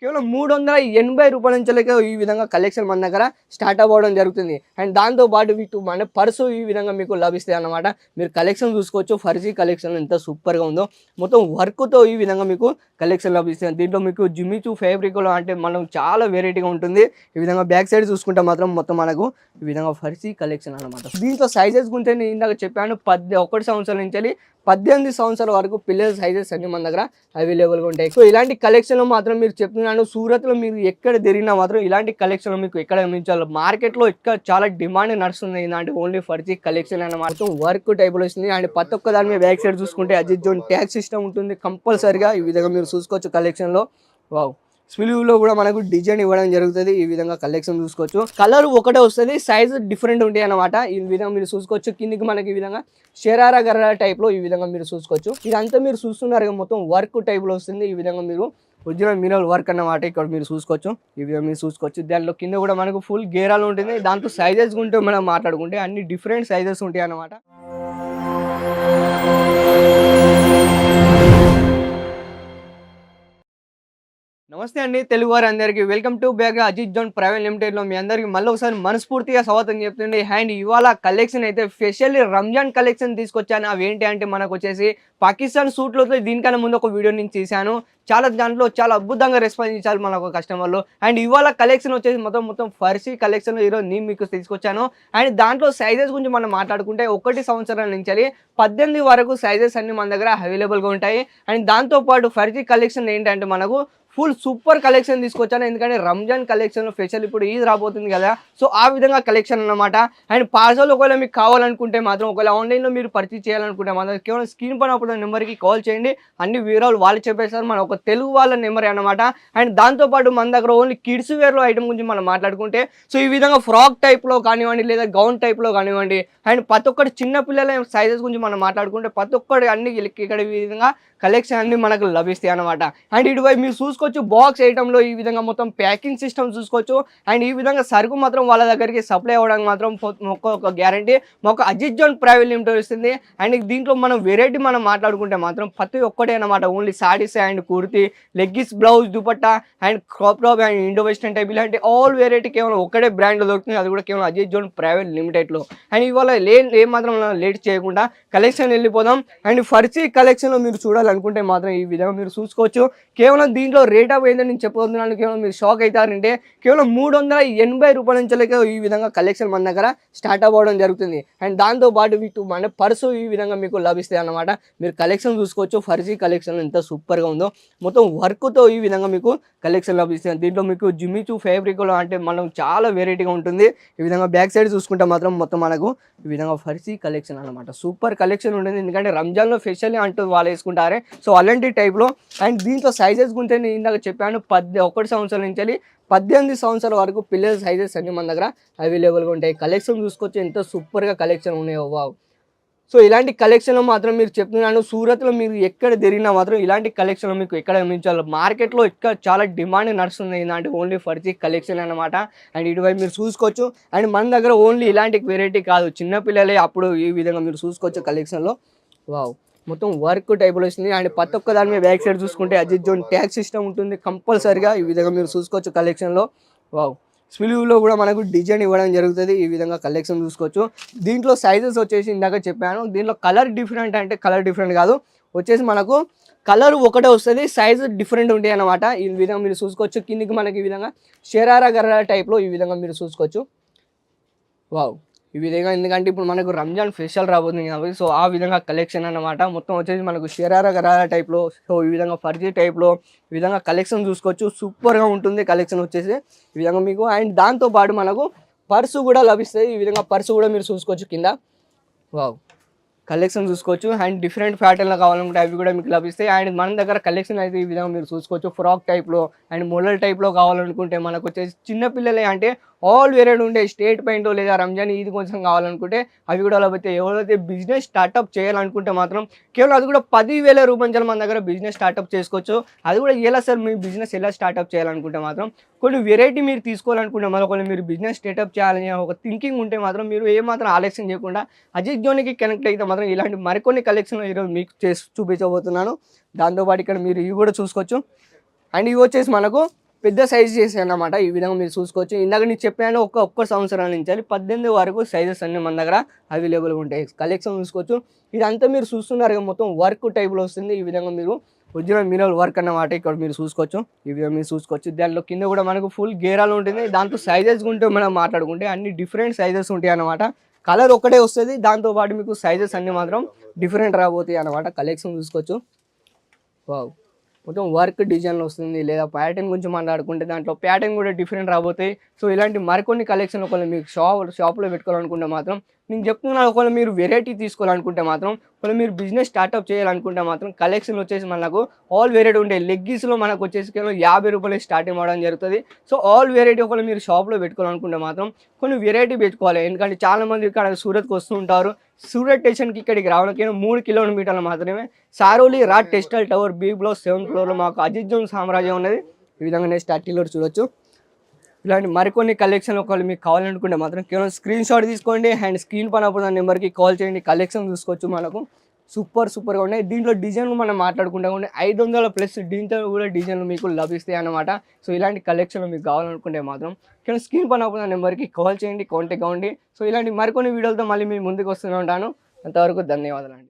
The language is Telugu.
కేవలం రూ. 380 నుంచే ఈ విధంగా కలెక్షన్ మన దగ్గర స్టార్ట్ అవ్వడం జరుగుతుంది. అండ్ దాంతో పాటు వీటి మన పర్సు ఈ విధంగా మీకు లభిస్తాయి అన్నమాట. మీరు కలెక్షన్ చూసుకోవచ్చు. ఫర్సీ కలెక్షన్ ఎంత సూపర్గా ఉందో, మొత్తం వర్క్తో ఈ విధంగా మీకు కలెక్షన్ లభిస్తుంది. దీంట్లో మీకు జిమ్మిచూ ఫ్యాబ్రిక్లో అంటే మనం చాలా వెరైటీగా ఉంటుంది. ఈ విధంగా బ్యాక్ సైడ్ చూసుకుంటే మాత్రం మొత్తం మనకు ఈ విధంగా ఫర్సీ కలెక్షన్ అనమాట. దీంట్లో సైజెస్ గురించి నేను ఇందాక చెప్పాను, 1 సంవత్సరం నుంచి 18 సంవత్సరాల వరకు పిల్లల సైజెస్ అన్ని మన దగ్గర అవైలబుల్గా ఉంటాయి. సో ఇలాంటి కలెక్షన్లో మాత్రం మీరు చెప్తున్నాను, సూరత్లో మీరు ఎక్కడ తిరిగినా మాత్రం ఇలాంటి కలెక్షన్లో మీకు ఎక్కడ గమనించాలి. మార్కెట్లో ఇక్కడ చాలా డిమాండ్ నడుస్తుంది ఇలాంటి ఓన్లీ ఫర్సీ కలెక్షన్ అన్నమాట. వర్క్ టైప్లో వస్తుంది. అండ్ ప్రతి ఒక్క దాని మీద బ్యాక్ సైడ్ చూసుకుంటే అజిత్ జోన్ ట్యాగ్ సిస్టమ్ ఉంటుంది కంపల్సరీగా. ఈ విధంగా మీరు చూసుకోవచ్చు కలెక్షన్లో. వావ్, స్లీవ్లో కూడా మనకు డిజైన్ ఇవ్వడం జరుగుతుంది. ఈ విధంగా కలెక్షన్ చూసుకోవచ్చు. కలర్ ఒకటే వస్తుంది, సైజ్ డిఫరెంట్ ఉంటాయి అన్నమాట. ఈ విధంగా మీరు చూసుకోవచ్చు. కిందికి మనకి ఈ విధంగా షరారా గర్రా టైప్లో ఈ విధంగా మీరు చూసుకోవచ్చు. ఇదంతా మీరు చూస్తున్నారు మొత్తం వర్క్ టైప్లో వస్తుంది. ఈ విధంగా మీరు ఒరిజినల్ మినరల్ వర్క్ అన్నమాట ఇక్కడ మీరు చూసుకోవచ్చు. ఈ విధంగా మీరు చూసుకోవచ్చు. దాంట్లో కింద కూడా మనకు ఫుల్ గేరాలు ఉంటుంది. దాంట్లో సైజెస్ ఉంటే మనం మాట్లాడుకుంటే అన్ని డిఫరెంట్ సైజెస్ ఉంటాయి అన్నమాట. నమస్తే అండి తెలుగు వారు అందరికీ, welcome to back Ajith zone private లిమిటెడ్లో మీ అందరికీ మళ్ళీ ఒకసారి మనస్ఫూర్తిగా స్వాగతం చెప్తుంది. అండ్ ఇవాళ కలెక్షన్ అయితే స్పెషల్లీ రంజాన్ కలెక్షన్ తీసుకొచ్చాను. అవి ఏంటి అంటే మనకు వచ్చేసి పాకిస్తాన్ సూట్లో దీనికన్నా ముందు ఒక వీడియో నేను చేశాను. దాంట్లో చాలా అద్భుతంగా రెస్పాన్స్ ఇచ్చారు మనకు కస్టమర్లు. అండ్ ఇవాళ కలెక్షన్ వచ్చేసి మొత్తం ఫర్సీ కలెక్షన్ ఈరోజు నేను మీకు తీసుకొచ్చాను. అండ్ దాంట్లో సైజెస్ గురించి మనం మాట్లాడుకుంటే 1 సంవత్సరం నుంచి 18 వరకు సైజెస్ అన్ని మన దగ్గర అవైలబుల్గా ఉంటాయి. అండ్ దాంతోపాటు ఫర్సీ కలెక్షన్ ఏంటంటే మనకు ఫుల్ సూపర్ కలెక్షన్ తీసుకొచ్చాను. ఎందుకంటే రంజాన్ కలెక్షన్ స్పెషల్ ఇప్పుడు ఈద్ రాబోతుంది కదా, సో ఆ విధంగా కలెక్షన్ అన్నమాట. అండ్ పార్సల్ ఒకవేళ మీకు కావాలనుకుంటే మాత్రం, ఒకవేళ ఆన్లైన్లో మీరు పర్చేజ్ చేయాలనుకుంటే మాత్రం కేవలం స్క్రీన్ పైన అప్పుడు నెంబర్కి కాల్ చేయండి. అన్ని వివరాలు వాళ్ళు చెప్పేస్తారు. మన ఒక తెలుగు వాళ్ళ నెంబర్ అన్నమాట. అండ్ దాంతోపాటు మన దగ్గర ఓన్లీ కిడ్స్ వేర్లో ఐటమ్ గురించి మనం మాట్లాడుకుంటే, సో ఈ విధంగా ఫ్రాక్ టైప్లో కానివ్వండి లేదా గౌన్ టైప్లో కానివ్వండి, అండ్ ప్రతి ఒక్కటి చిన్న పిల్లల సైజెస్ గురించి మనం మాట్లాడుకుంటే ప్రతి ఒక్కటి అన్ని ఇక్కడ ఈ విధంగా కలెక్షన్ అన్ని మనకు లభిస్తాయి అన్నమాట. అండ్ ఇటువైపు మీరు చూసుకోవచ్చు బాక్స్ ఐటెంలో ఈ విధంగా మొత్తం ప్యాకింగ్ సిస్టమ్ చూసుకోవచ్చు. అండ్ ఈ విధంగా సరుకు మాత్రం వాళ్ళ దగ్గరికి సప్లై అవ్వడానికి మాత్రం ఒక గ్యారంటీ మాకు అజిత్ జోన్ ప్రైవేట్ లిమిటెడ్ వస్తుంది. అండ్ దీంట్లో మనం వెరైటీ మనం మాట్లాడుకుంటే మాత్రం ప్రతి ఒక్కటే అన్నమాట. Only saris and kurti, leggings, blouse, dupatta and crop top and Indo western type ఇలాంటి ఆల్ వెరైటీ కేవలం ఒక్కటే బ్రాండ్లో దొరుకుతుంది. అది కూడా కేవలం అజిత్ జోన్ ప్రైవేట్ లిమిటెడ్లో. అండ్ ఇవాళ ఏమాత్రం లేట్ చేయకుండా కలెక్షన్ వెళ్ళిపోదాం. అండ్ ఫర్సీ కలెక్షన్లో మీరు చూడాలనుకుంటే మాత్రం ఈ విధంగా మీరు చూసుకోవచ్చు. కేవలం దీంట్లో రేట్ ఆఫ్ ఏంటో నేను చెప్పబోతున్నాను, కేవలం మీరు షాక్ అవుతారంటే కేవలం రూ. 380 నుంచే ఈ విధంగా కలెక్షన్ మన దగ్గర స్టార్ట్ అవ్వడం జరుగుతుంది. అండ్ దాంతోపాటు వీటి మన పర్సు ఈ విధంగా మీకు లభిస్తాయి అన్నమాట. మీరు కలెక్షన్ చూసుకోవచ్చు. ఫర్సీ కలెక్షన్ ఎంత సూపర్గా ఉందో, మొత్తం వర్క్తో ఈ విధంగా మీకు కలెక్షన్ లభిస్తుంది. దీంట్లో మీకు జిమ్మిచూ ఫ్యాబ్రిక్లో అంటే మనం చాలా వెరైటీగా ఉంటుంది. ఈ విధంగా బ్యాక్ సైడ్ చూసుకుంటే మాత్రం మొత్తం మనకు ఈ విధంగా ఫర్సీ కలెక్షన్ అనమాట. సూపర్ కలెక్షన్ ఉంటుంది. ఎందుకంటే రంజాన్లో స్పెషల్లీ అంటూ వాళ్ళు వేసుకుంటారే, సో అలాంటి టైప్లో. అండ్ దీంట్లో సైజెస్ గురించి నేను ఇందాక చెప్పాను, 1 సంవత్సరం నుంచి 18 సంవత్సరాల వరకు పిల్లల సైజెస్ అన్ని మన దగ్గర అవైలబుల్గా ఉంటాయి. కలెక్షన్ చూసుకోవచ్చు ఎంత సూపర్గా కలెక్షన్ ఉన్నాయో. వావ్, సో ఇలాంటి కలెక్షన్లో మాత్రం మీరు చెప్తున్నాను, సూరత్లో మీరు ఎక్కడ తిరిగినా మాత్రం ఇలాంటి కలెక్షన్లో మీకు ఎక్కడ గమనించాలి. మార్కెట్లో ఇక్కడ చాలా డిమాండ్ నడుస్తుంది ఇలాంటి ఓన్లీ ఫర్సీ కలెక్షన్ అనమాట. అండ్ ఇటువైపు మీరు చూసుకోవచ్చు. అండ్ మన దగ్గర ఓన్లీ ఇలాంటి వెరైటీ కాదు, చిన్నపిల్లలే అప్పుడు ఈ విధంగా మీరు చూసుకోవచ్చు కలెక్షన్లో. వావ్, మొత్తం వర్క్ టైప్లో వస్తుంది. అండ్ ప్రతి ఒక్క దాని మీద బ్యాక్ సైడ్ చూసుకుంటే అజిత్ జోన్ ట్యాగ్ సిస్టమ్ ఉంటుంది కంపల్సరీగా. ఈ విధంగా మీరు చూసుకోవచ్చు కలెక్షన్లో. వావ్, స్లీవ్లో కూడా మనకు డిజైన్ ఇవ్వడం జరుగుతుంది. ఈ విధంగా కలెక్షన్ చూసుకోవచ్చు. దీంట్లో సైజెస్ వచ్చేసి ఇందాక చెప్పాను, దీంట్లో కలర్ డిఫరెంట్ అంటే కలర్ డిఫరెంట్ కాదు, వచ్చేసి మనకు కలర్ ఒకటే వస్తుంది, సైజ్ డిఫరెంట్ ఉంటాయి అన్నమాట. ఈ విధంగా మీరు చూసుకోవచ్చు. కిందికి మనకి ఈ విధంగా షరారా గర్రా టైప్లో ఈ విధంగా మీరు చూసుకోవచ్చు. వావ్, ఈ విధంగా ఎందుకంటే ఇప్పుడు మనకు రంజాన్ స్పెషల్ రాబోతుంది కాబట్టి, సో ఆ విధంగా కలెక్షన్ అన్నమాట. మొత్తం వచ్చేసి మనకు షరారా గరారా టైప్లో, సో ఈ విధంగా ఫర్జీ టైప్లో ఈ విధంగా కలెక్షన్ చూసుకోవచ్చు. సూపర్గా ఉంటుంది కలెక్షన్ వచ్చేసి ఈ విధంగా మీకు. అండ్ దాంతోపాటు మనకు పర్సు కూడా లభిస్తుంది. ఈ విధంగా పర్సు కూడా మీరు చూసుకోవచ్చు కింద. వావ్, కలెక్షన్ చూసుకోవచ్చు. అండ్ డిఫరెంట్ ప్యాటర్న్లో కావాలనుకుంటే అవి కూడా మీకు లభిస్తాయి. అండ్ మన దగ్గర కలెక్షన్ అయితే ఈ విధంగా మీరు చూసుకోవచ్చు. ఫ్రాక్ టైప్లో అండ్ మోడల్ టైప్లో కావాలనుకుంటే మనకు వచ్చేసి చిన్నపిల్లలే అంటే ఆల్ వెరైటీ ఉండే స్టేట్ పెయింట్ లేదా రంజాన్ ఈద్ కొంచెం కావాలనుకుంటే అవి కూడా లభిస్తే. ఎవరైతే బిజినెస్ స్టార్ట్అప్ చేయాలనుకుంటే మాత్రం కేవలం అది కూడా 10,000 రూపాయలు మన దగ్గర బిజినెస్ స్టార్ట్అప్ చేసుకోవచ్చు. అది కూడా ఎలా సార్ మీ బిజినెస్ ఎలా స్టార్ట్అప్ చేయాలనుకుంటే మాత్రం కొన్ని వెరైటీ మీరు తీసుకోవాలనుకుంటే మాత్రం, ఒకవేళ మీరు బిజినెస్ స్టార్ట్అప్ చేయాలని ఒక థింకింగ్ ఉంటే మాత్రం మీరు ఏమాత్రం ఆలస్యం చేయకుండా అజిత్ జోన్కి కనెక్ట్ అయితే మాత్రం ఇలాంటి మరికొన్ని కలెక్షన్లు ఈరోజు మీకు చేసి చూపించబోతున్నాను. దాంతోపాటు ఇక్కడ మీరు ఇవి కూడా చూసుకోవచ్చు. అండ్ ఇవి వచ్చేసి మనకు పెద్ద సైజ్ చేసాయన్నమాట. ఈ విధంగా మీరు చూసుకోవచ్చు. ఇందాక నేను చెప్పాను ఒక్క సంవత్సరం నుంచి 18 వరకు సైజెస్ అన్నీ మన దగ్గర అవైలబుల్గా ఉంటాయి. కలెక్షన్ చూసుకోవచ్చు. ఇదంతా మీరు చూస్తున్నారు మొత్తం వర్క్ టైప్లో వస్తుంది. ఈ విధంగా మీరు ఒరిజినల్ మినరల్ వర్క్ అన్నమాట. ఇక్కడ మీరు చూసుకోవచ్చు. ఈ విధంగా మీరు చూసుకోవచ్చు. దాంట్లో కింద కూడా మనకు ఫుల్ గేరాలు ఉంటుంది. దాంతో సైజెస్ ఉంటే మనం మాట్లాడుకుంటే అన్ని డిఫరెంట్ సైజెస్ ఉంటాయి అన్నమాట. కలర్ ఒకటే వస్తుంది. దాంతోపాటు మీకు సైజెస్ అన్నీ మాత్రం డిఫరెంట్ రాబోతాయి అన్నమాట. కలెక్షన్ చూసుకోవచ్చు. వావ్! మొత్తం వర్క్ డిజైన్లో వస్తుంది. లేదా ప్యాటర్న్ గురించి మాట్లాడుకుంటే దాంట్లో ప్యాటర్న్ కూడా డిఫరెంట్ రాబోతాయి. సో ఇలాంటి మరికొన్ని కలెక్షన్లు ఒకవేళ మీకు షాప్లో పెట్టుకోవాలనుకుంటే మాత్రం నేను చెప్తున్నాను. ఒకవేళ మీరు వెరైటీ తీసుకోవాలనుకుంటే మాత్రం, ఒకవేళ మీరు బిజినెస్ స్టార్ట్అప్ చేయాలనుకుంటే మాత్రం కలెక్షన్ వచ్చేసి మనకు ఆల్ వెరైటీ ఉంటాయి. లెగ్గీస్లో మనకు వచ్చేసి కేవలం 50 రూపాయలు స్టార్టింగ్ అవ్వడం జరుగుతుంది. సో ఆల్ వెరైటీ ఒకవేళ మీరు షాప్లో పెట్టుకోవాలనుకుంటే మాత్రం కొన్ని వెరైటీ పెట్టుకోవాలి. ఎందుకంటే చాలామంది ఇక్కడ సూరత్కి వస్తూ ఉంటారు. సూరత్ స్టేషన్కి ఇక్కడికి రావడానికి 3 కిలోమీటర్లు మాత్రమే. Saroli Raj textile tower B block 7th ఫ్లోర్లో మాకు అజిత్ జోన్ సామ్రాజ్యం ఉన్నది. ఈ విధంగానే స్టార్టింగ్లో చూడొచ్చు. ఇలాంటి మరికొన్ని కలెక్షన్ ఒకవేళ మీకు కావాలనుకుంటే మాత్రం కేవలం స్క్రీన్ షాట్ తీసుకోండి అండ్ స్క్రీన్ పైన ఉన్న నెంబర్కి కాల్ చేయండి. కలెక్షన్ చూసుకోవచ్చు. మనకు సూపర్గా ఉన్నాయి. దీంట్లో డిజైన్లు మనం మాట్లాడుకుంటా ఉంటే 500+ దీంట్లో కూడా డిజైన్లు మీకు లభిస్తాయి అన్నమాట. సో ఇలాంటి కలెక్షన్లు మీకు కావాలనుకుంటే మాత్రం కేవలం స్క్రీన్ పైన ఉన్న నెంబర్కి కాల్ చేయండి, కాంటాక్ట్ అవ్వండి. సో ఇలాంటి మరికొన్ని వీడియోలతో మళ్ళీ మీ ముందుకు వస్తూనే ఉంటాను. అంతవరకు ధన్యవాదాలు అండి.